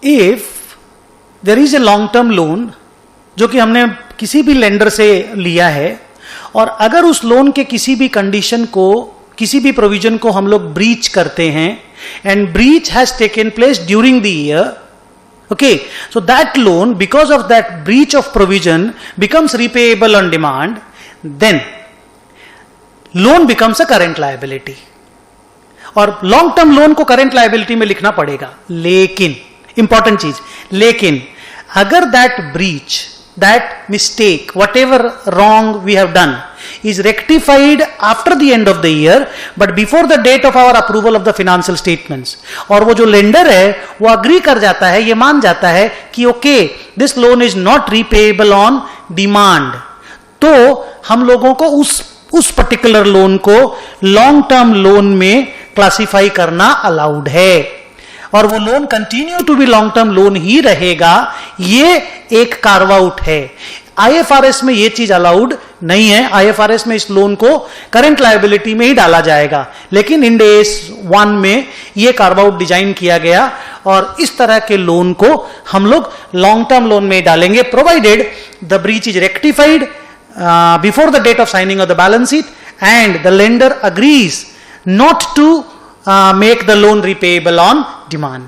If there is a long term loan जो कि हमने किसी भी लेंडर से लिया है और अगर उस लोन के किसी भी कंडीशन को, किसी भी प्रोविजन को हम लोग ब्रीच करते हैं and breach has taken place during the year, okay, so that loan, because of that breach of provision, becomes repayable on demand, then loan becomes a current liability. और long term loan को current liability में लिखना पड़ेगा, लेकिन important चीज, लेकिन अगर that breach, that mistake, whatever wrong we have done is rectified after the end of the year but before the date of our approval of the financial statements, और वो जो लेंडर है वो अग्री कर जाता है, ये मान जाता है कि okay this loan is not repayable on demand, तो हम लोगों को उस पर्टिकुलर लोन को लॉन्ग टर्म लोन में क्लासिफाई करना अलाउड है और वो loan continue to be long term loan ही रहेगा। ये एक कार्व आउट है। आईएफआरएस में ये चीज अलाउड नहीं है। आईएफआरएस में इस लोन को करंट लायबिलिटी में ही डाला जाएगा, लेकिन इंड एस 1 में ये कार्व आउट डिजाइन किया गया और इस तरह के लोन को हम लोग लॉन्ग टर्म लोन में डालेंगे, provided the breach is rectified before the date of signing of the balance sheet and the lender agrees not to make the loan repayable on demand.